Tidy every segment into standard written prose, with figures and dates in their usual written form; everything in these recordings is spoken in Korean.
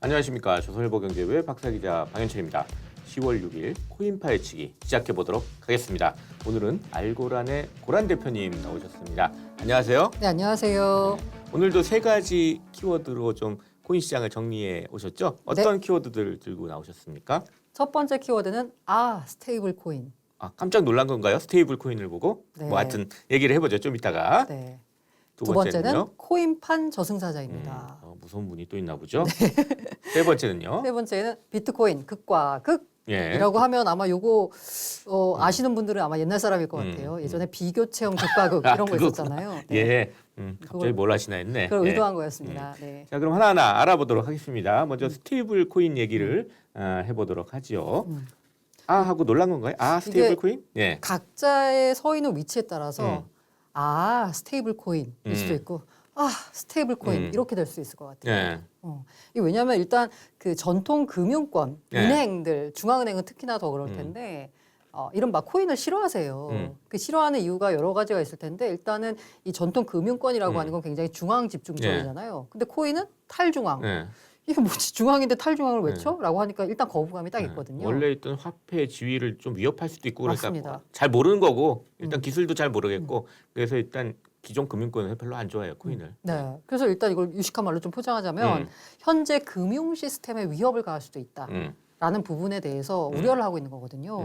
안녕하십니까. 조선일보경제부의 박사기자 방현철입니다. 10월 6일 코인 파헤치기 시작해보도록 하겠습니다. 오늘은 알고란의 고란 대표님 나오셨습니다. 안녕하세요. 네, 안녕하세요. 오늘도 세 가지 키워드로 좀 코인 시장을 정리해 오셨죠? 어떤 키워드들 들고 나오셨습니까? 첫 번째 키워드는 스테이블 코인. 아, 깜짝 놀란 건가요? 스테이블 코인을 보고? 네. 뭐 하여튼 얘기를 해보죠. 좀 이따가. 네. 두 두 번째는요? 번째는 코인판 저승사자입니다. 무서운 분이 또 있나 보죠? 세 번째는요? 세 번째는 비트코인 극과 예. 극이라고 하면 아마 요거 아시는 분들은 아마 옛날 사람일 것 같아요. 예전에 비교 체험 극과 극 이런 거 있었잖아요. 네. 예. 갑자기 뭘 하시나 했네. 그걸 예. 의도한 거였습니다. 네. 자, 그럼 하나하나 알아보도록 하겠습니다. 먼저 스테이블 코인 얘기를 해보도록 하죠. 하고 놀란 건가요? 스테이블 코인? 예. 각자의 서 있는 위치에 따라서 스테이블 코인일 수도 있고 스테이블 코인 이렇게 될 수 있을 것 같아요. 예. 이게 왜냐하면 일단 그 전통 금융권 네. 은행들 중앙은행은 특히나 더 그럴 텐데 이른바 코인을 싫어하세요. 그 싫어하는 이유가 여러 가지가 있을 텐데 일단은 이 전통 금융권이라고 하는 건 굉장히 중앙 집중적이잖아요. 근데 코인은 탈중앙. 예. 이게 뭐지 중앙인데 탈중앙을 왜 쳐? 라고 하니까 일단 거부감이 딱 있거든요. 원래 있던 화폐 지위를 좀 위협할 수도 있고 그러니까 맞습니다. 잘 모르는 거고 일단 기술도 잘 모르겠고 그래서 일단 기존 금융권은 별로 안 좋아해요 코인을. 네. 그래서 일단 이걸 유식한 말로 좀 포장하자면 현재 금융 시스템에 위협을 가할 수도 있다라는 부분에 대해서 우려를 하고 있는 거거든요.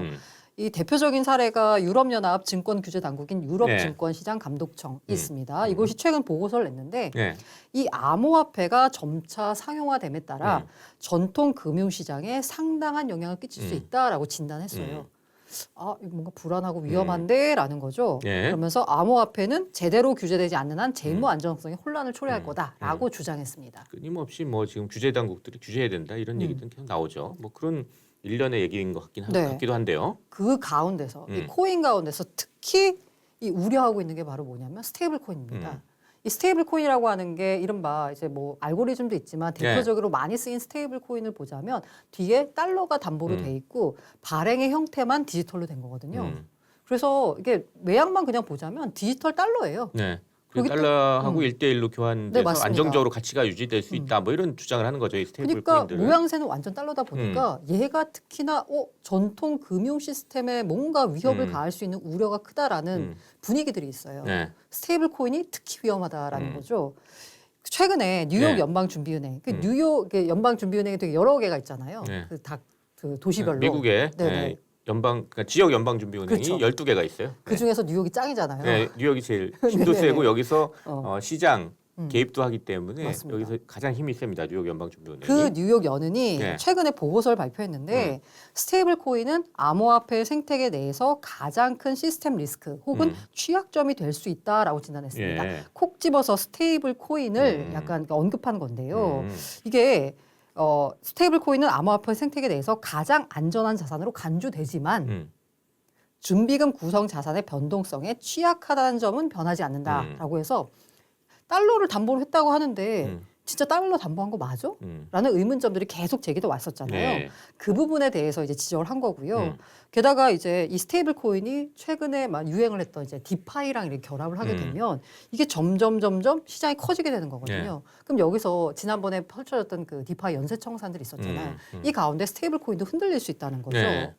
이 대표적인 사례가 유럽연합 증권규제당국인 네. 유럽증권시장감독청이 있습니다. 이곳이 최근 보고서를 냈는데 예. 이 암호화폐가 점차 상용화됨에 따라 전통 금융시장에 상당한 영향을 끼칠 수 있다라고 진단했어요. 이거 뭔가 불안하고 위험한데라는 거죠. 예. 그러면서 암호화폐는 제대로 규제되지 않는 한 재무 안정성에 혼란을 초래할 거다라고 주장했습니다. 끊임없이 뭐 지금 규제 당국들이 규제해야 된다 이런 얘기들은 계속 나오죠. 뭐 그런 일련의 얘기인 것 같기도 한데요. 그 가운데서 이 코인 가운데서 특히 이 우려하고 있는 게 바로 뭐냐면 스테이블 코인입니다. 이 스테이블 코인이라고 하는 게 이른바 이제 뭐 알고리즘도 있지만 대표적으로 많이 쓰인 스테이블 코인을 보자면 뒤에 달러가 담보로 돼 있고 발행의 형태만 디지털로 된 거거든요. 그래서 이게 외양만 그냥 보자면 디지털 달러예요. 네. 여기 달러하고 1대1로 교환돼서 맞습니다. 안정적으로 가치가 유지될 수 있다. 뭐 이런 주장을 하는 거죠. 이 스테이블 그러니까 코인들은. 모양새는 완전 달러다 보니까 얘가 특히나 전통 금융 시스템에 뭔가 위협을 가할 수 있는 우려가 크다라는 분위기들이 있어요. 네. 스테이블 코인이 특히 위험하다라는 거죠. 최근에 뉴욕 네. 연방준비은행, 그 뉴욕 연방준비은행이 되게 여러 개가 있잖아요. 네. 그 도시별로. 미국의 네네. 그러니까 지역 연방준비은행이 그렇죠. 12개가 있어요. 그 중에서 뉴욕이 짱이잖아요. 네, 뉴욕이 제일 힘도 네네네. 세고 여기서 시장 개입도 하기 때문에 맞습니다. 여기서 가장 힘이 셉니다. 뉴욕 연방준비은행이. 그 뉴욕 연은이 네. 최근에 보고서를 발표했는데 스테이블 코인은 암호화폐 생태계 내에서 가장 큰 시스템 리스크 혹은 취약점이 될 수 있다라고 진단했습니다. 예. 콕 집어서 스테이블 코인을 약간 언급한 건데요. 이게 스테이블 코인은 암호화폐 생태계 내에서 가장 안전한 자산으로 간주되지만 준비금 구성 자산의 변동성에 취약하다는 점은 변하지 않는다라고 해서 달러를 담보로 했다고 하는데 진짜 달러 담보한 거 맞아? 라는 의문점들이 계속 제기돼 왔었잖아요. 네. 그 부분에 대해서 이제 지적을 한 거고요. 게다가 이제 이 스테이블 코인이 최근에 막 유행을 했던 이제 디파이랑 이렇게 결합을 하게 되면 이게 점점 시장이 커지게 되는 거거든요. 그럼 여기서 지난번에 펼쳐졌던 그 디파이 연쇄 청산들이 있었잖아요. 이 가운데 스테이블 코인도 흔들릴 수 있다는 거죠. 네.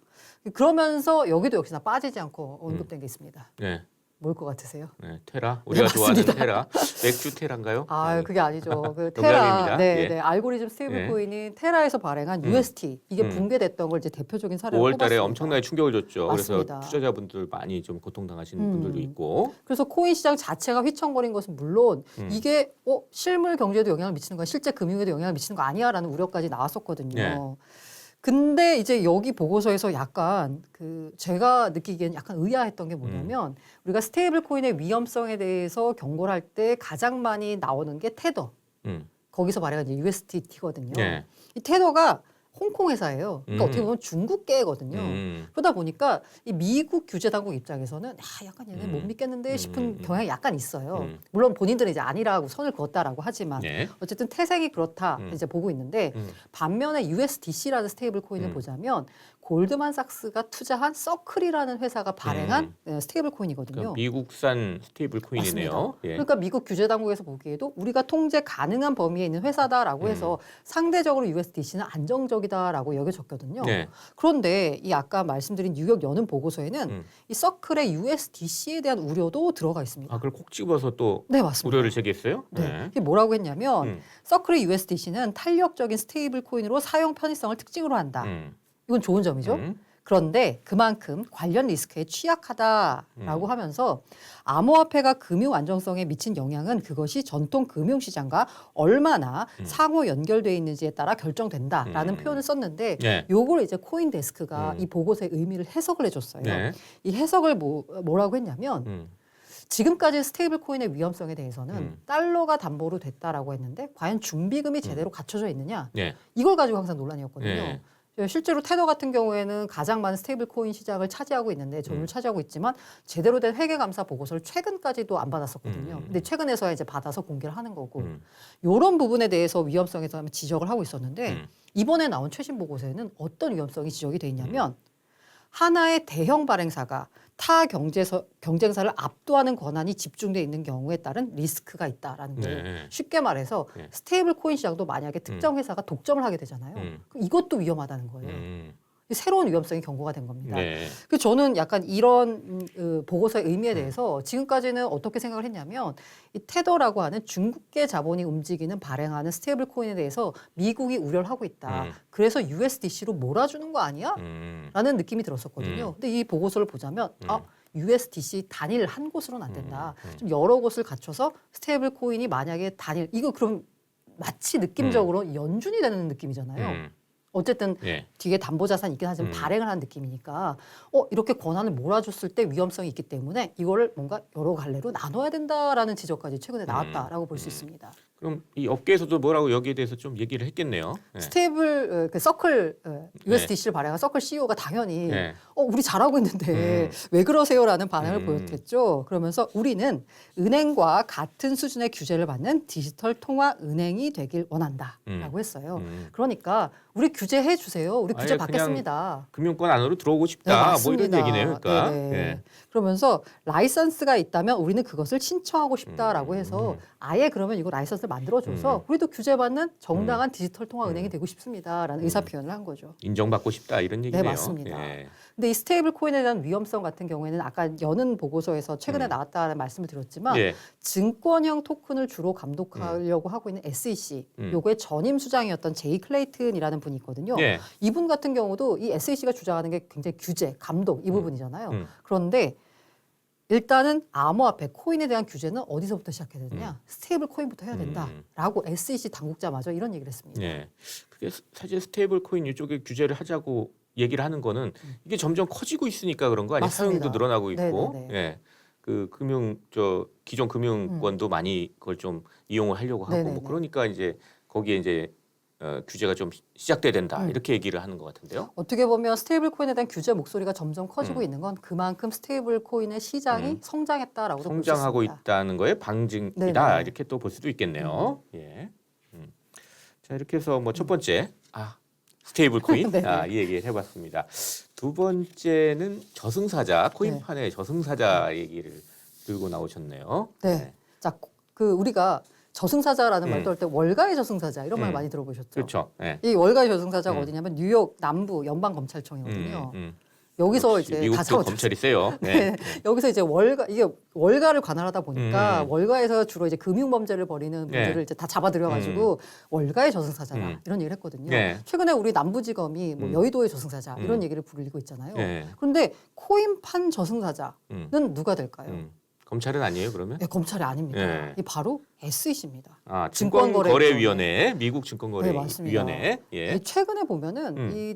그러면서 여기도 역시나 빠지지 않고 언급된 게 있습니다. 네. 뭘 것 같으세요? 네, 테라. 우리가 좋아하는 테라. 맥주 테라인가요? 그게 아니죠. 그 농담입니다. 테라, 예. 네, 알고리즘 스테이블 예. 코인이 테라에서 발행한 UST 이게 붕괴됐던 걸 이제 대표적인 사례로 5월 달에 꼽았습니다. 엄청나게 충격을 줬죠. 맞습니다. 그래서 투자자분들 많이 좀 고통당하시는 분들도 있고. 그래서 코인 시장 자체가 휘청거린 것은 물론 이게 실물 경제에도 영향을 미치는 거야, 실제 금융에도 영향을 미치는 거 아니야라는 우려까지 나왔었거든요. 네. 근데 이제 여기 보고서에서 약간 제가 느끼기엔 약간 의아했던 게 뭐냐면 우리가 스테이블 코인의 위험성에 대해서 경고를 할 때 가장 많이 나오는 게 테더. 거기서 발행한 이제 USDT거든요. 네. 이 테더가 홍콩 회사예요. 그러니까 어떻게 보면 중국계거든요. 그러다 보니까 이 미국 규제 당국 입장에서는 약간 얘네 못 믿겠는데 싶은 경향이 약간 있어요. 물론 본인들은 이제 아니라고 선을 그었다라고 하지만 네. 어쨌든 태생이 그렇다 이제 보고 있는데 반면에 USDC라는 스테이블 코인을 보자면 골드만삭스가 투자한 서클이라는 회사가 발행한 스테이블 코인이거든요. 그러니까 미국산 스테이블 코인이네요. 예. 그러니까 미국 규제 당국에서 보기에도 우리가 통제 가능한 범위에 있는 회사다라고 해서 상대적으로 USDC는 안정적이다라고 여겨졌거든요. 네. 그런데 이 아까 말씀드린 뉴욕 연은 보고서에는 이 서클의 USDC에 대한 우려도 들어가 있습니다. 아, 그걸 콕 집어서 또 네, 맞습니다. 우려를 제기했어요? 네. 이게 뭐라고 했냐면 서클의 USDC는 탄력적인 스테이블 코인으로 사용 편의성을 특징으로 한다. 이건 좋은 점이죠. 그런데 그만큼 관련 리스크에 취약하다라고 하면서 암호화폐가 금융 안정성에 미친 영향은 그것이 전통 금융시장과 얼마나 상호 연결되어 있는지에 따라 결정된다라는 표현을 썼는데 네. 요걸 이제 코인데스크가 이 보고서의 의미를 해석을 해줬어요. 네. 이 해석을 뭐라고 했냐면 지금까지 스테이블 코인의 위험성에 대해서는 달러가 담보로 됐다라고 했는데 과연 준비금이 제대로 갖춰져 있느냐 네. 이걸 가지고 항상 논란이었거든요. 네. 실제로 테더 같은 경우에는 가장 많은 스테이블 코인 시장을 차지하고 있는데 점유율을 차지하고 있지만 제대로 된 회계감사 보고서를 최근까지도 안 받았었거든요. 근데 최근에서야 이제 받아서 공개를 하는 거고 이런 부분에 대해서 위험성에 대해서 지적을 하고 있었는데 이번에 나온 최신 보고서에는 어떤 위험성이 지적이 돼 있냐면 하나의 대형 발행사가 타 경쟁사를 압도하는 권한이 집중돼 있는 경우에 따른 리스크가 있다라는 거예요. 네. 쉽게 말해서 네. 스테이블 코인 시장도 만약에 특정 회사가 독점을 하게 되잖아요. 그럼 이것도 위험하다는 거예요. 새로운 위험성이 경고가 된 겁니다. 네. 그래서 저는 약간 이런 보고서의 의미에 대해서 지금까지는 어떻게 생각을 했냐면 이 테더라고 하는 중국계 자본이 움직이는 발행하는 스테이블 코인에 대해서 미국이 우려를 하고 있다. 그래서 USDC로 몰아주는 거 아니야? 라는 느낌이 들었었거든요. 근데 이 보고서를 보자면 USDC 단일 한 곳으로는 안 된다. 좀 여러 곳을 갖춰서 스테이블 코인이 만약에 단일 이거 그럼 마치 느낌적으로 연준이 되는 느낌이잖아요. 어쨌든 네. 뒤에 담보자산이 있긴 하지만 발행을 한 느낌이니까 이렇게 권한을 몰아줬을 때 위험성이 있기 때문에 이거를 뭔가 여러 갈래로 나눠야 된다라는 지적까지 최근에 나왔다라고 볼 수 있습니다. 그럼 이 업계에서도 뭐라고 여기에 대해서 좀 얘기를 했겠네요. 네. 스테이블 그 서클 USDC를 발행한 서클 CEO가 당연히 네. 우리 잘하고 있는데 왜 그러세요라는 반응을 보였겠죠. 그러면서 우리는 은행과 같은 수준의 규제를 받는 디지털 통화 은행이 되길 원한다라고 했어요. 그러니까 우리 규제해 주세요. 우리 규제 아예 받겠습니다. 금융권 안으로 들어오고 네, 싶다. 뭐 이런 맞습니다. 얘기네요. 그러니까. 네네. 네. 그러면서 라이선스가 있다면 우리는 그것을 신청하고 싶다라고 해서 아예 그러면 이거 라이선스를 만들어줘서 우리도 규제받는 정당한 디지털 통화 은행이 되고 싶습니다라는 의사 표현을 한 거죠. 인정받고 싶다 이런 얘기네요. 네, 맞습니다. 예. 근데 이 스테이블 코인에 대한 위험성 같은 경우에는 아까 여는 보고서에서 최근에 나왔다는 말씀을 드렸지만 예. 증권형 토큰을 주로 감독하려고 하고 있는 SEC 요거의 전임 수장이었던 제이 클레이튼이라는 분이 있거든요. 예. 이분 같은 경우도 이 SEC가 주장하는 게 굉장히 규제, 감독 이 부분이잖아요. 그런데 일단은 암호화폐, 코인에 대한 규제는 어디서부터 시작해야 되느냐? 스테이블 코인부터 해야 된다라고 SEC 당국자마저 이런 얘기를 했습니다. 예. 그게 사실 스테이블 코인 이쪽에 규제를 하자고 얘기를 하는 거는 이게 점점 커지고 있으니까 그런 거 아니에요? 맞습니다. 사용도 늘어나고 있고. 네네네. 예. 그 기존 금융권도 많이 그걸 좀 이용을 하려고 하고 네네네. 뭐 그러니까 이제 거기에 이제 규제가 좀 시작돼야 된다 이렇게 얘기를 하는 것 같은데요. 어떻게 보면 스테이블 코인에 대한 규제 목소리가 점점 커지고 있는 건 그만큼 스테이블 코인의 시장이 성장했다라고 볼 수 있습니다. 성장하고 있다는 거의 방증이다 네네. 이렇게 또 볼 수도 있겠네요. 예. 자 이렇게 해서 뭐 첫 번째 스테이블 코인 네네. 이 얘기를 해봤습니다. 두 번째는 저승사자 코인판의 저승사자 얘기를 들고 나오셨네요. 네. 자, 그 우리가 저승사자라는 말도 할 때 월가의 저승사자 이런 말 많이 들어보셨죠? 그렇죠. 네. 이 월가의 저승사자가 어디냐면 뉴욕 남부 연방검찰청이거든요. 여기서 역시 이제 미국도 다 잡아 검찰이 세요. 네. 네. 여기서 이제 월가를 관할하다 보니까 월가에서 주로 이제 금융 범죄를 벌이는 분들을 이제 다 잡아들여가지고 월가의 저승사자다 이런 얘기를 했거든요. 네. 최근에 우리 남부지검이 뭐 여의도의 저승사자 이런 얘기를 부르고 있잖아요. 네. 그런데 코인판 저승사자는 누가 될까요? 검찰은 아니에요 그러면? 네, 검찰이 아닙니다. 네. 이 바로 SEC입니다. 증권거래위원회, 미국 증권거래위원회. 네, 맞습니다. 예. 최근에 보면은 이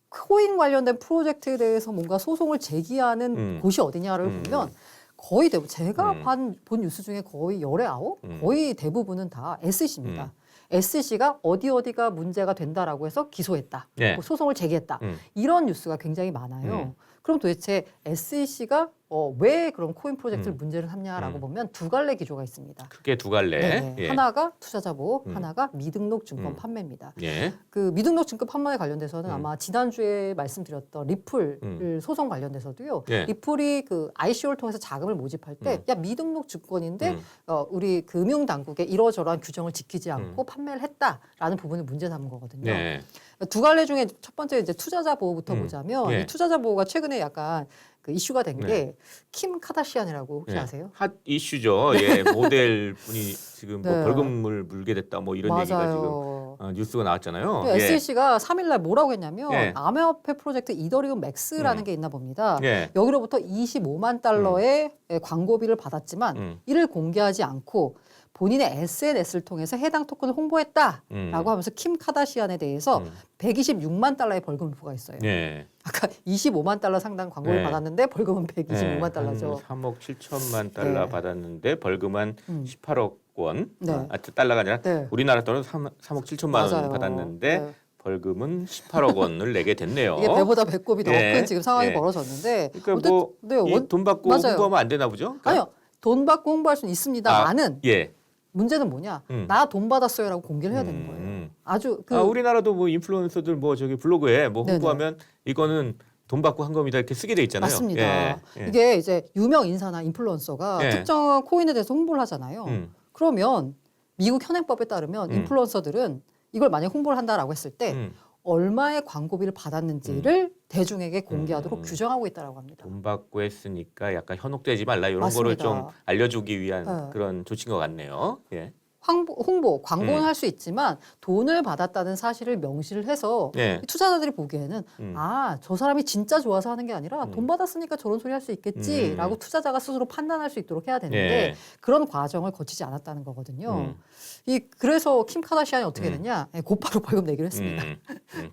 코인 관련된 프로젝트에 대해서 뭔가 소송을 제기하는 곳이 어디냐를 보면 거의 대부분 제가 본 뉴스 중에 거의 열의 아홉 거의 대부분은 다 SEC입니다. SEC가 어디가 문제가 된다라고 해서 기소했다, 네. 뭐 소송을 제기했다 이런 뉴스가 굉장히 많아요. 그럼 도대체 SEC가 왜 그런 코인 프로젝트를 문제를 삼냐라고 음. 보면 두 갈래 기조가 있습니다. 크게 두 갈래. 네. 예. 하나가 투자자 보호, 음. 하나가 미등록 증권 판매입니다. 예. 그 미등록 증권 판매에 관련돼서는 음. 아마 지난주에 말씀드렸던 리플 소송 관련돼서도요. 예. 리플이 그 ICO를 통해서 자금을 모집할 때 야 미등록 증권인데 우리 금융 당국의 이러저러한 규정을 지키지 않고 판매를 했다라는 부분을 문제 삼은 거거든요. 네. 두 갈래 중에 첫 번째 이제 투자자 보호부터 보자면 예. 이 투자자 보호가 최근에 약간 그 이슈가 된 네. 게 킴 카다시안이라고 혹시 예. 아세요? 핫 이슈죠. 예. 모델 분이 지금 뭐 네. 벌금을 물게 됐다 뭐 이런 얘기가 지금 맞아요. 뉴스가 나왔잖아요. 네, SEC가 3일날 뭐라고 했냐면 예. 암호화폐 프로젝트 이더리움 맥스라는 게 있나 봅니다. 예. 여기로부터 25만 달러의 광고비를 받았지만 이를 공개하지 않고 본인의 SNS를 통해서 해당 토큰을 홍보했다라고 하면서 킴 카다시안에 대해서 126만 달러의 벌금을 부과했어요. 예. 아까 25만 달러 상당 광고를 네. 받았는데 벌금은 125만 달러죠. 3억 7천만 달러 네. 받았는데 벌금은 18억 원. 네. 달러가 아니라 네. 우리나라 돈은 3억 7천만 원 맞아요. 받았는데 네. 벌금은 18억 원을 내게 됐네요. 이게 배보다 배꼽이 더 예. 큰 지금 상황이 예. 벌어졌는데 그러니까 뭐 돈 받고 맞아요. 홍보하면 안 되나 보죠? 그러니까 아니요. 돈 받고 홍보할 수는 있습니다만은 예. 문제는 뭐냐? 나 돈 받았어요라고 공개를 해야 되는 거예요. 아주 우리나라도 뭐 인플루언서들 뭐 저기 블로그에 뭐 네네. 홍보하면 이거는 돈 받고 한 겁니다 이렇게 쓰게 돼 있잖아요. 맞습니다. 예. 예. 이게 이제 유명 인사나 인플루언서가 예. 특정한 코인에 대해서 홍보를 하잖아요. 그러면 미국 현행법에 따르면 인플루언서들은 이걸 만약 홍보를 한다라고 했을 때 얼마의 광고비를 받았는지를 대중에게 공개하도록 규정하고 있다고 합니다. 돈 받고 했으니까 약간 현혹되지 말라 이런 맞습니다. 거를 좀 알려주기 위한 네. 그런 조치인 것 같네요. 예. 홍보, 광고는 할 수 있지만 돈을 받았다는 사실을 명시를 해서 예. 이 투자자들이 보기에는 저 사람이 진짜 좋아서 하는 게 아니라 돈 받았으니까 저런 소리 할 수 있겠지라고 투자자가 스스로 판단할 수 있도록 해야 되는데 예. 그런 과정을 거치지 않았다는 거거든요. 그래서 킴 카다시안이 어떻게 됐냐? 곧바로 벌금 내기로 했습니다.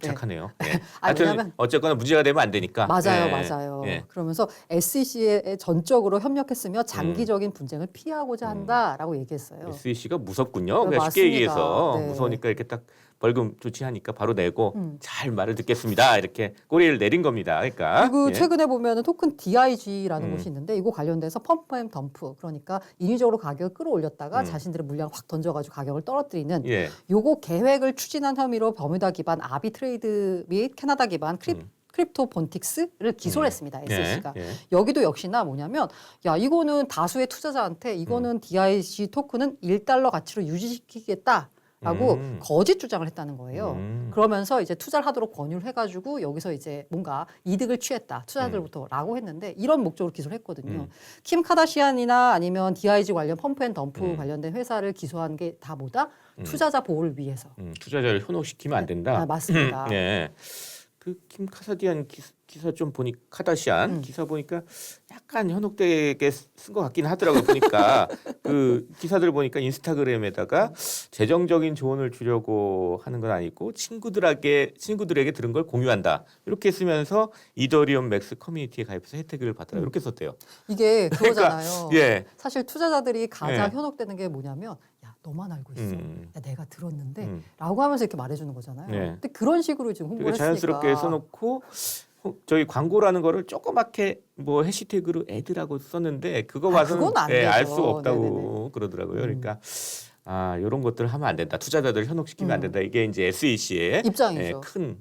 착하네요. 예. 아니, 하여튼 왜냐면- 어쨌거나 문제가 되면 안 되니까. 맞아요, 예. 맞아요. 예. 그러면서 SEC에 전적으로 협력했으며 장기적인 분쟁을 피하고자 한다라고 얘기했어요. SEC가 무섭군요. 네, 그러니까 쉽게 맞습니다. 얘기해서 네. 무서우니까 이렇게 딱 벌금 조치하니까 바로 내고 잘 말을 듣겠습니다. 이렇게 꼬리를 내린 겁니다. 그러니까 그리고 예. 최근에 보면은 토큰 DIG라는 곳이 있는데 이거 관련돼서 펌프 앤 덤프 그러니까 인위적으로 가격을 끌어올렸다가 자신들의 물량을 확 던져가지고 가격을 떨어뜨리는 예. 요거 계획을 추진한 혐의로 버뮤다 기반 아비트레이드 및 캐나다 기반 크립토 본틱스를 기소를 했습니다. SEC가. 예. 여기도 역시나 뭐냐면 야 이거는 다수의 투자자한테 이거는 DIG 토큰은 1달러 가치로 유지시키겠다. 라고 거짓 주장을 했다는 거예요. 그러면서 이제 투자를 하도록 권유를 해가지고 여기서 이제 뭔가 이득을 취했다. 투자자들부터라고 했는데 이런 목적으로 기소를 했거든요. 킴 카다시안이나 아니면 DIG 관련 펌프 앤 덤프 관련된 회사를 기소한 게 다 뭐다? 투자자 보호를 위해서. 투자자를 현혹시키면 안 된다. 아, 맞습니다. 예. 그 킴 카사디안 기사 좀 보니 카다시안 기사 보니까 약간 현혹되게 쓴 것 같긴 하더라고요. 보니까 그 기사들 보니까 인스타그램에다가 재정적인 조언을 주려고 하는 건 아니고 친구들에게 들은 걸 공유한다. 이렇게 쓰면서 이더리움 맥스 커뮤니티에 가입해서 혜택을 받더라. 이렇게 썼대요. 이게 그거잖아요. 예. 사실 투자자들이 가장 예. 현혹되는 게 뭐냐면 야 너만 알고 있어. 야 내가 들었는데 음. 라고 하면서 이렇게 말해주는 거잖아요. 예. 근데 그런 식으로 지금 홍보를 되게 했으니까. 자연스럽게 써놓고 저희 광고라는 거를 조그맣게 뭐 해시태그로 애드라고 썼는데 그거 봐서는 그건 안 되죠. 알 수 없다고 네네네. 그러더라고요. 그러니까 이런 것들을 하면 안 된다. 투자자들 현혹시키면 안 된다. 이게 이제 SEC의 입장이죠. 큰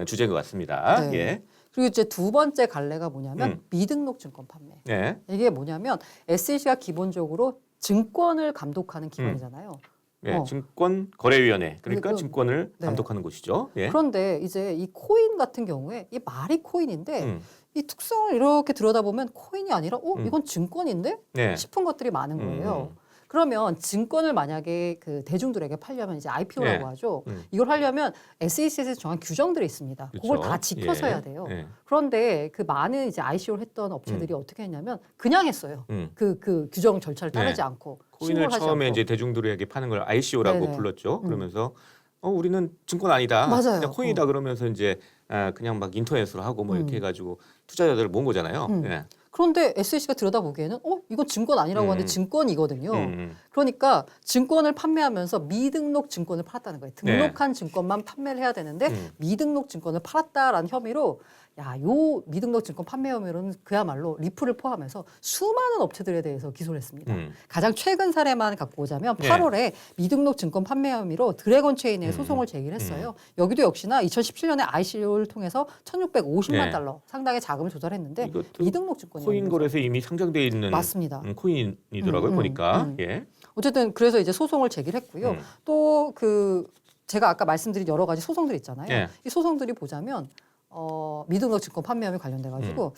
주제인 것 같습니다. 네. 예. 그리고 이제 두 번째 갈래가 뭐냐면 미등록 증권 판매. 예. 이게 뭐냐면 SEC가 기본적으로 증권을 감독하는 기관이잖아요. 예. 증권거래위원회 그러니까 그리고- 증권을 네. 감독하는 곳이죠. 예. 그런데 이제 이 코인 같은 경우에 이 말이 코인인데 이 특성을 이렇게 들여다보면 코인이 아니라 이건 증권인데 네. 싶은 것들이 많은 거예요. 그러면 증권을 만약에 그 대중들에게 팔려면 이제 IPO라고 네. 하죠. 이걸 하려면 SEC에서 정한 규정들이 있습니다. 그걸 그렇죠. 다 지켜서 예. 해야 돼요. 예. 그런데 그 많은 이제 ICO를 했던 업체들이 어떻게 했냐면 그냥 했어요. 음. 그 규정 절차를 따르지 네. 않고 코인을 신고를 하지 처음에 않고. 이제 대중들에게 파는 걸 ICO라고 네네. 불렀죠. 그러면서 우리는 증권 아니다. 맞아요. 그냥 코인이다 그러면서 이제 그냥 막 인터넷으로 하고 뭐 이렇게 해가지고 투자자들을 모은 거잖아요. 예. 그런데 SEC가 들여다보기에는 이건 증권 아니라고 하는데 증권이거든요. 음. 그러니까 증권을 판매하면서 미등록 증권을 팔았다는 거예요. 등록한 증권만 판매를 해야 되는데 미등록 증권을 팔았다라는 혐의로 요 미등록 증권 판매 혐의로는 그야말로 리플을 포함해서 수많은 업체들에 대해서 기소를 했습니다. 가장 최근 사례만 갖고 오자면 8월에 미등록 증권 판매 혐의로 드래곤 체인에 소송을 제기했어요. 여기도 역시나 2017년에 ICO를 통해서 1,650만 달러 상당의 자금을 조달했는데 미등록 증권이 코인 거래소에 이미 상장돼 있는 맞습니다. 코인이더라고요. 보니까. 예. 어쨌든 그래서 이제 소송을 제기를 했고요. 또 제가 아까 말씀드린 여러 가지 소송들 있잖아요. 이 소송들이 보자면 미등록 증권 판매 혐의 관련돼 가지고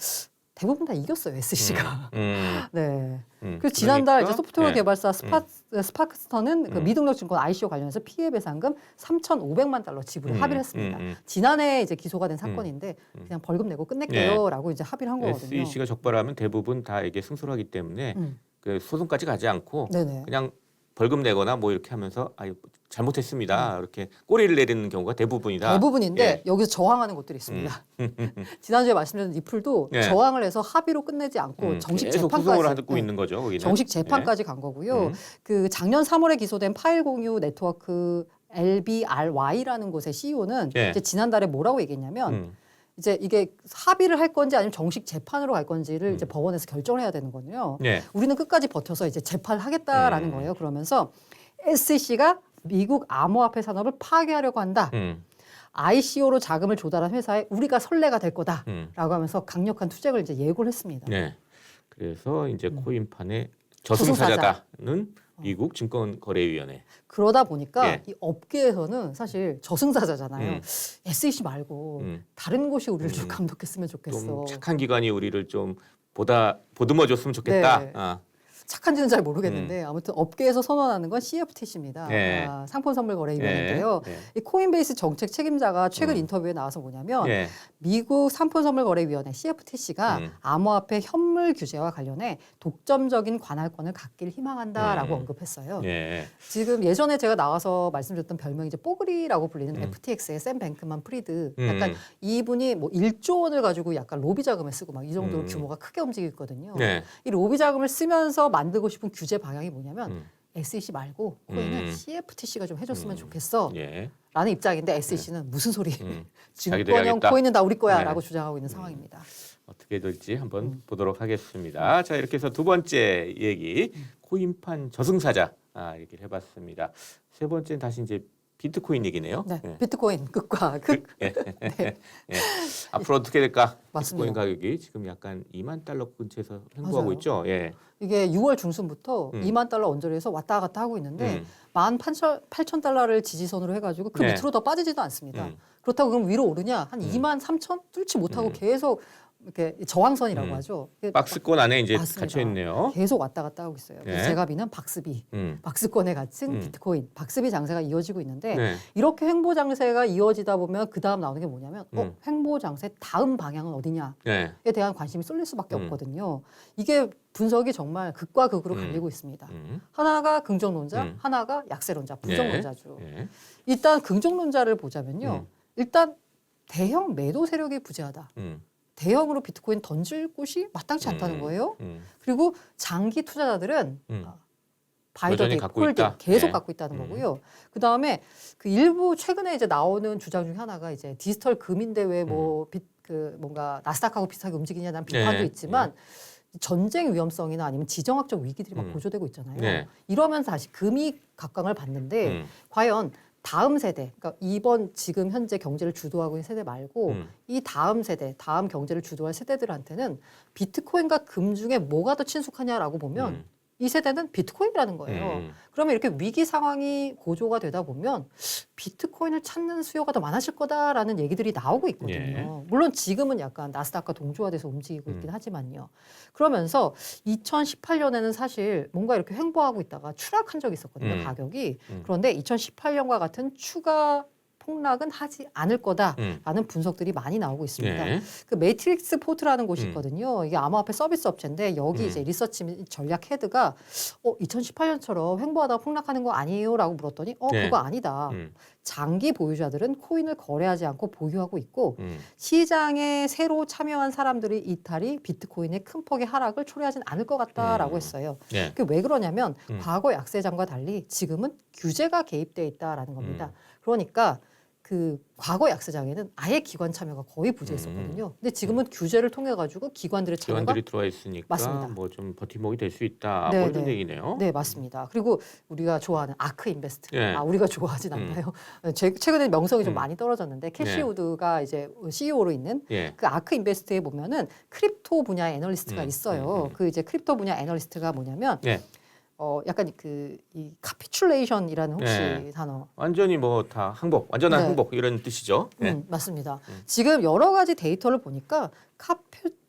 대부분 다 이겼어요, SEC가. 네. 그래서 지난달 이제 소프트웨어 개발사 스파크스터는 그 미등록 증권 ICO 관련해서 피해 배상금 3,500만 달러 지불을 합의를 했습니다. 지난해 이제 기소가 된 사건인데 그냥 벌금 내고 끝낼게요라고 이제 합의를 한 거거든요. SEC가 적발하면 대부분 다 이게 승소하기 때문에 그 소송까지 가지 않고 그냥 벌금 내거나 뭐 이렇게 하면서 잘못했습니다. 이렇게 꼬리를 내리는 경우가 대부분이다. 대부분인데 여기서 저항하는 곳들이 있습니다. 지난주에 말씀드린 리플도 저항을 해서 합의로 끝내지 않고 정식 재판까지 하고 있는 거죠. 거기는. 정식 재판까지 간 거고요. 그 작년 3월에 기소된 파일 공유 네트워크 LBRY라는 곳의 CEO는 이제 지난달에 뭐라고 얘기했냐면 이제 이게 합의를 할 건지 아니면 정식 재판으로 갈 건지를 이제 법원에서 결정을 해야 되는 거예요. 우리는 끝까지 버텨서 이제 재판을 하겠다라는 거예요. 그러면서 SEC가 미국 암호화폐 산업을 파괴하려고 한다. ICO로 자금을 조달한 회사에 우리가 선례가 될 거다라고 하면서 강력한 투쟁을 이제 예고를 했습니다. 네. 그래서 이제 코인판의 저승사자다는 미국 증권거래위원회. 그러다 보니까 이 업계에서는 사실 저승사자잖아요. SEC 말고 다른 곳이 우리를 좀 감독했으면 좋겠어. 좀 착한 기관이 우리를 좀 보듬어줬으면 좋겠다. 착한지는 잘 모르겠는데 아무튼 업계에서 선언하는 건 CFTC입니다. 상품 선물 거래위원회인데요. 이 코인베이스 정책 책임자가 최근 인터뷰에 나와서 뭐냐면 미국 상품 선물 거래위원회 CFTC가 암호화폐 현물 규제와 관련해 독점적인 관할권을 갖길 희망한다라고 언급했어요. 지금 예전에 제가 나와서 말씀드렸던 별명이 이제 뽀글이라고 불리는 FTX의 샘 뱅크만 프리드. 약간 이분이 뭐 1조 원을 가지고 약간 로비 자금을 쓰고 막 이 정도로 규모가 크게 움직이고 있거든요. 이 로비 자금을 쓰면서 만들고 싶은 규제 방향이 뭐냐면 SEC 말고 코인은 CFTC가 좀 해줬으면 좋겠어 라는 입장인데 SEC는 무슨 소리 증권형 코인은 다 우리 거야 라고 주장하고 있는 상황입니다. 어떻게 될지 한번 보도록 하겠습니다. 자, 이렇게 해서 두 번째 얘기 코인판 저승사자 얘기를 해봤습니다. 세 번째는 다시 이제 비트코인 얘기네요. 비트코인 극과 극. 앞으로 어떻게 될까? 맞습니다. 비트코인 가격이 지금 약간 2만 달러 근처에서 횡보하고 있죠. 이게 6월 중순부터 2만 달러 언저리에서 왔다 갔다 하고 있는데 18,000달러를 지지선으로 해가지고 그 밑으로 더 빠지지도 않습니다. 그렇다고 그럼 위로 오르냐? 한 2만 3천 뚫지 못하고 계속 이렇게 저항선이라고 하죠. 박스권 안에 이제 맞습니다. 갇혀 있네요. 계속 왔다 갔다 하고 있어요. 제가비는 박스비, 박스권에 갇힌 비트코인, 박스비 장세가 이어지고 있는데 이렇게 횡보 장세가 이어지다 보면 그 다음 나오는 게 뭐냐면 횡보 장세 다음 방향은 어디냐에 대한 관심이 쏠릴 수밖에 없거든요. 이게 분석이 정말 극과 극으로 갈리고 있습니다. 하나가 긍정론자, 하나가 약세론자, 부정론자죠. 일단 긍정론자를 보자면요. 일단 대형 매도 세력이 부재하다. 대형으로 비트코인 던질 곳이 마땅치 않다는 거예요. 그리고 장기 투자자들은 바이더디, 홀딩 계속 갖고 있다는 거고요. 그 다음에 그 일부 최근에 이제 나오는 주장 중에 하나가 이제 디지털 금인데 왜 뭐 뭔가 나스닥하고 비슷하게 움직이냐는 비판도 있지만 전쟁 위험성이나 아니면 지정학적 위기들이 막 고조되고 있잖아요. 이러면서 다시 금이 각광을 받는데 과연 다음 세대, 그러니까 이번 지금 현재 경제를 주도하고 있는 세대 말고 이 다음 세대, 다음 경제를 주도할 세대들한테는 비트코인과 금 중에 뭐가 더 친숙하냐라고 보면 이 세대는 비트코인이라는 거예요. 그러면 이렇게 위기 상황이 고조가 되다 보면 비트코인을 찾는 수요가 더 많아질 거다라는 얘기들이 나오고 있거든요. 물론 지금은 약간 나스닥과 동조화돼서 움직이고 있긴 하지만요. 그러면서 2018년에는 사실 뭔가 이렇게 횡보하고 있다가 추락한 적이 있었거든요, 가격이. 그런데 2018년과 같은 추가 폭락은 하지 않을 거다라는 분석들이 많이 나오고 있습니다. 그 매트릭스 포트라는 곳이 있거든요. 이게 암호화폐 서비스 업체인데 여기 이제 리서치 전략 헤드가 2018년처럼 횡보하다가 폭락하는 거 아니에요라고 물었더니 그거 아니다. 장기 보유자들은 코인을 거래하지 않고 보유하고 있고 시장에 새로 참여한 사람들의 이탈이 비트코인의 큰 폭의 하락을 초래하진 않을 것 같다라고 했어요. 그게 왜 그러냐면 과거 약세장과 달리 지금은 규제가 개입돼 있다라는 겁니다. 그러니까 그 과거 약세장에는 아예 기관 참여가 거의 부재했었거든요. 근데 지금은 규제를 통해 가지고 기관들의 참여가 기관들이 들어와 있으니까 맞습니다. 뭐 좀 버팀목이 될 수 있다. 네, 뭐 이런 네. 얘기네요. 네, 맞습니다. 그리고 우리가 좋아하는 아크 인베스트. 예. 우리가 좋아하진 않나요? 최근에 명성이 좀 많이 떨어졌는데 캐시 네. 우드가 이제 CEO로 있는 예. 그 아크 인베스트에 보면은 크립토 분야의 애널리스트가 있어요. 그 이제 크립토 분야 애널리스트가 뭐냐면 예. 약간 이 카피출레이션이라는 혹시 네. 단어 완전히 뭐 다 항복, 완전한 네. 항복 이런 뜻이죠. 예. 맞습니다. 지금 여러 가지 데이터를 보니까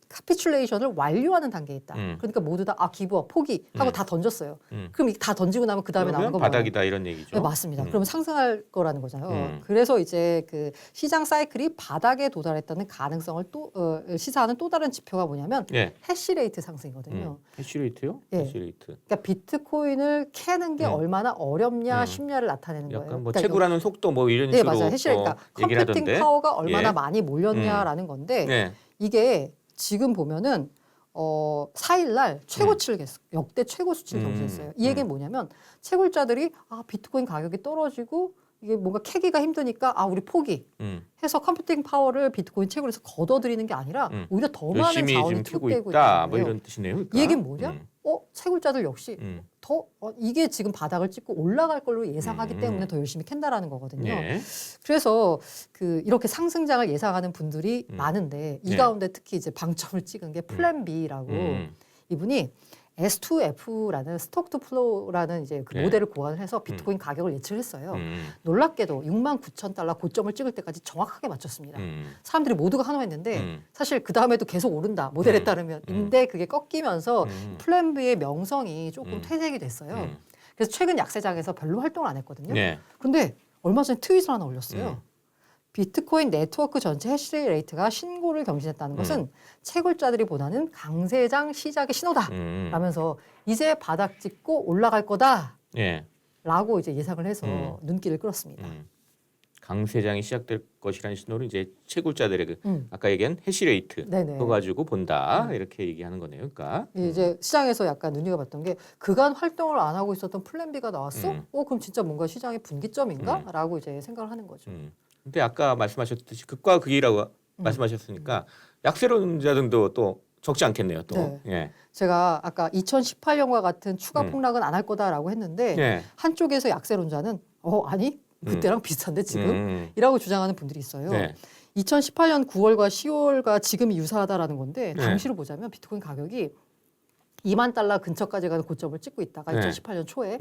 카피출레이션을 완료하는 단계에 있다. 그러니까 모두 다 기부업, 포기 하고 다 던졌어요. 그럼 이게 다 던지고 나면 그 다음에 나오는 그러면 건 바닥이다 이런 얘기죠. 네, 맞습니다. 그러면 상승할 거라는 거잖아요. 음. 그래서 이제 그 시장 사이클이 바닥에 도달했다는 가능성을 또 시사하는 또 다른 지표가 뭐냐면 예. 해시레이트 상승이거든요. 해시레이트요? 예. 해시레이트. 그러니까 비트코인을 캐는 게 얼마나 어렵냐 쉽냐를 나타내는 거예요. 약간 뭐 그러니까 채굴하는 속도 뭐 이런 네, 식으로 맞아요. 해시레이트. 그러니까 얘기를 컴퓨팅 하던데. 파워가 얼마나 예. 많이 몰렸냐라는 건데 네. 이게 지금 보면은 4일 날 최고치를 역대 최고 수치를 경신했어요. 이 얘기는 뭐냐면 채굴자들이 비트코인 가격이 떨어지고 이게 뭔가 캐기가 힘드니까 우리 포기 해서 컴퓨팅 파워를 비트코인 채굴에서 걷어들이는 게 아니라 오히려 더 많은 열심히 자원이 지금 캐고 투입되고 있다. 있다는 뭐 거예요. 이런 뜻이네요. 그러니까. 이 얘기는 뭐냐? 채굴자들 역시 더 이게 지금 바닥을 찍고 올라갈 걸로 예상하기 때문에 더 열심히 캔다라는 거거든요. 예. 그래서 이렇게 상승장을 예상하는 분들이 많은데 이 네. 가운데 특히 이제 방점을 찍은 게 플랜 B라고 이분이 S2F라는 스톡 투 플로우라는 이제 그 네. 모델을 고안을 해서 비트코인 가격을 예측을 했어요. 음. 놀랍게도 69,000달러 고점을 찍을 때까지 정확하게 맞췄습니다. 사람들이 모두가 환호했는데 사실 그 다음에도 계속 오른다 모델에 따르면 인데 그게 꺾이면서 플랜 B의 명성이 조금 퇴색이 됐어요. 그래서 최근 약세장에서 별로 활동을 안 했거든요. 네. 근데 얼마 전에 트윗을 하나 올렸어요. 비트코인 네트워크 전체 해시레이트가 신고를 경신했다는 것은 채굴자들이 보다는 강세장 시작의 신호다 라면서 이제 바닥 찍고 올라갈 거다 예. 라고 이제 예상을 해서 눈길을 끌었습니다. 강세장이 시작될 것이라는 신호를 이제 채굴자들의 아까 얘기한 해시레이트 네네. 그거 가지고 본다 이렇게 얘기하는 거네요. 그러니까 이제 시장에서 약간 눈여겨봤던 게 그간 활동을 안 하고 있었던 플랜 B가 나왔어? 그럼 진짜 뭔가 시장의 분기점인가? 라고 이제 생각을 하는 거죠. 근데 아까 말씀하셨듯이 극과 극이라고 말씀하셨으니까 약세론자들도 또 적지 않겠네요. 또. 네. 예. 제가 아까 2018년과 같은 추가 폭락은 안 할 거다라고 했는데 예. 한쪽에서 약세론자는 아니 그때랑 비슷한데 지금 이라고 주장하는 분들이 있어요. 네. 2018년 9월과 10월과 지금이 유사하다라는 건데 네. 당시를 보자면 비트코인 가격이 2만 달러 근처까지 가는 고점을 찍고 있다가 네. 2018년 초에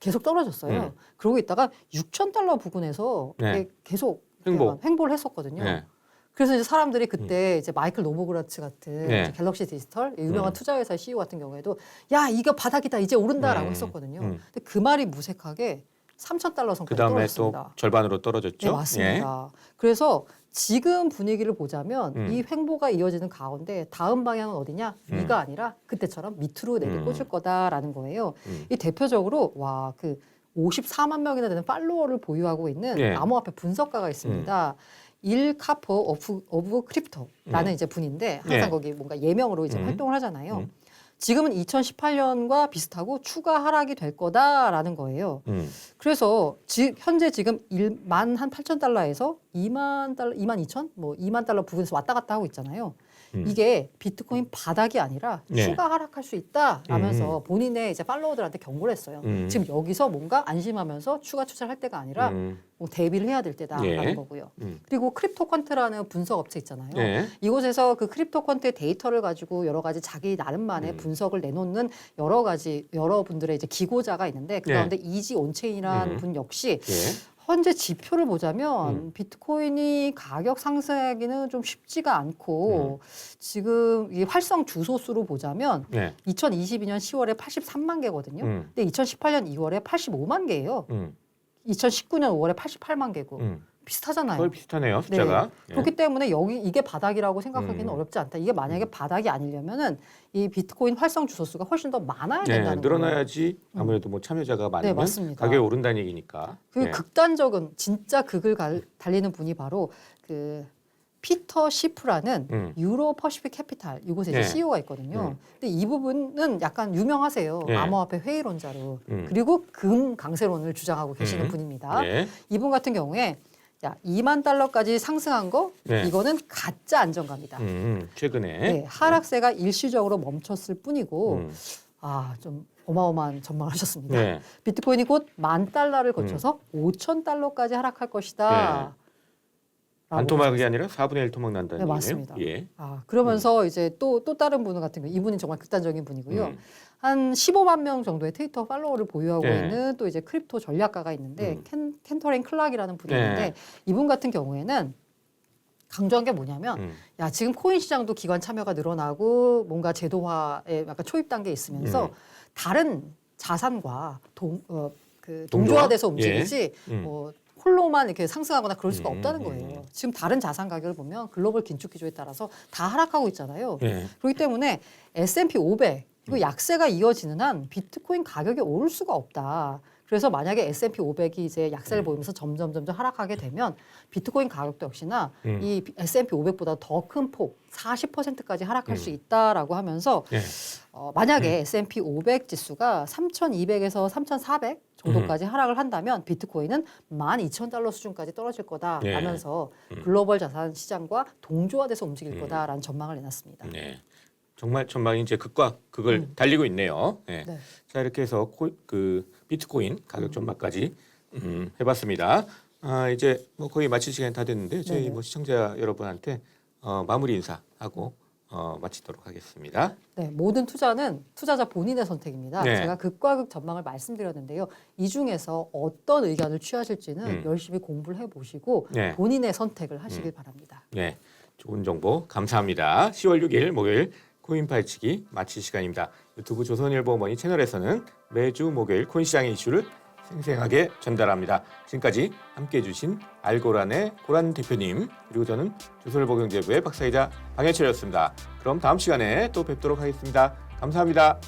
계속 떨어졌어요. 음. 그러고 있다가 6천 달러 부근에서 네. 이게 계속 횡보. 횡보를 했었거든요. 네. 그래서 이제 사람들이 그때 이제 마이클 노보그라츠 같은 네. 이제 갤럭시 디지털 유명한 투자회사 CEO 같은 경우에도 야 이거 바닥이다 이제 오른다라고 했었거든요. 근데 그 말이 무색하게 3,000달러 그 선까지 다음에 떨어졌습니다. 또 절반으로 떨어졌죠. 네, 맞습니다. 그래서 지금 분위기를 보자면 이 횡보가 이어지는 가운데 다음 방향은 어디냐? 위가 아니라 그때처럼 밑으로 내리 꽂을 거다라는 거예요. 이 대표적으로 그 54만 명이나 되는 팔로워를 보유하고 있는 예. 암호화폐 분석가가 있습니다. 일 카퍼 오브 크립토라는 이제 분인데 항상 예. 거기 뭔가 예명으로 이제 활동을 하잖아요. 지금은 2018년과 비슷하고 추가 하락이 될 거다라는 거예요. 그래서 현재 지금 1만 한 8,000달러에서 2만 달러, 2만 2천, 뭐 2만 달러 부근에서 왔다 갔다 하고 있잖아요. 이게 비트코인 바닥이 아니라 네. 추가 하락할 수 있다라면서 본인의 이제 팔로워들한테 경고를 했어요. 지금 여기서 뭔가 안심하면서 추가 투자를 할 때가 아니라 뭐 대비를 해야 될 때다라는 예. 거고요. 그리고 크립토퀀트라는 분석 업체 있잖아요. 예. 이곳에서 그 크립토퀀트의 데이터를 가지고 여러 가지 자기 나름만의 분석을 내놓는 여러분들의 이제 기고자가 있는데 그 예. 가운데 이지 온체인이라는 분 역시 예. 현재 지표를 보자면 비트코인이 가격 상승하기는 좀 쉽지가 않고 지금 이 활성 주소 수로 보자면 예. 2022년 10월에 83만 개거든요. 근데 2018년 2월에 85만 개예요. 2019년 5월에 88만 개고 비슷하잖아요. 거의 비슷하네요. 숫자가. 예. 그렇기 때문에 이게 바닥이라고 생각하기는 어렵지 않다. 이게 만약에 바닥이 아니려면은 이 비트코인 활성 주소수가 훨씬 더 많아야 예. 된다는 거예요. 늘어나야지 아무래도 뭐 참여자가 많으면 맞습니다. 가격이 오른다는 얘기니까. 그 예. 극단적인 진짜 극을 달리는 분이 바로 그 피터 시프라는 유로 퍼시픽 캐피탈 이곳에 이제 예. CEO가 있거든요. 근데 이 부분은 약간 유명하세요. 예. 암호화폐 회의론자로. 그리고 금 강세론을 주장하고 계시는 분입니다. 예. 이분 같은 경우에 야, 2만 달러까지 상승한 거 네. 이거는 가짜 안정감이다. 최근에 네, 하락세가 일시적으로 멈췄을 뿐이고 좀 어마어마한 전망을 하셨습니다. 네. 비트코인이 곧 10,000달러를 거쳐서 5,000달러까지 하락할 것이다. 반토막이 아니라 4분의 1 토막 난다는 네, 얘기네요. 맞습니다. 예. 그러면서 이제 또 다른 분 같은 경우 이분이 정말 극단적인 분이고요. 한 15만 명 정도의 트위터 팔로워를 보유하고 네. 있는 또 이제 크립토 전략가가 있는데 켄터렌 클락이라는 분이 네. 있는데 이분 같은 경우에는 강조한 게 뭐냐면 야 지금 코인 시장도 기관 참여가 늘어나고 뭔가 제도화에 약간 초입 단계에 있으면서 다른 자산과 동조화돼서 움직이지 홀로만 이렇게 상승하거나 그럴 수가 없다는 거예요. 지금 다른 자산 가격을 보면 글로벌 긴축 기조에 따라서 다 하락하고 있잖아요. 그렇기 때문에 S&P 500 그리고 약세가 이어지는 한 비트코인 가격이 오를 수가 없다. 그래서 만약에 S&P 500이 이제 약세를 보이면서 점점 하락하게 되면 비트코인 가격도 역시나 이 S&P 500보다 더 큰 폭 40%까지 하락할 수 있다라고 하면서 만약에 S&P 500 지수가 3,200에서 3,400 정도까지 하락을 한다면 비트코인은 12,000달러 수준까지 떨어질 거다라면서 글로벌 자산 시장과 동조화돼서 움직일 거다라는 전망을 내놨습니다. 네. 정말 전망이 이제 극과 극을 달리고 있네요. 네. 네. 자 이렇게 해서 비트코인 가격 전망까지 해봤습니다. 이제 뭐 거의 마칠 시간이 다 됐는데 저희 네네. 뭐 시청자 여러분한테 마무리 인사하고 마치도록 하겠습니다. 네, 모든 투자는 투자자 본인의 선택입니다. 네. 제가 극과 극 전망을 말씀드렸는데요. 이 중에서 어떤 의견을 취하실지는 열심히 공부를 해보시고 네. 본인의 선택을 하시길 바랍니다. 네, 좋은 정보 감사합니다. 10월 6일 목요일 코인 파헤치기 마칠 시간입니다. 유튜브 조선일보 머니 채널에서는 매주 목요일 코인 시장의 이슈를 생생하게 전달합니다. 지금까지 함께해 주신 알고란의 고란 대표님 그리고 저는 조선일보 경제부의 박사이자 방해철이었습니다. 그럼 다음 시간에 또 뵙도록 하겠습니다. 감사합니다.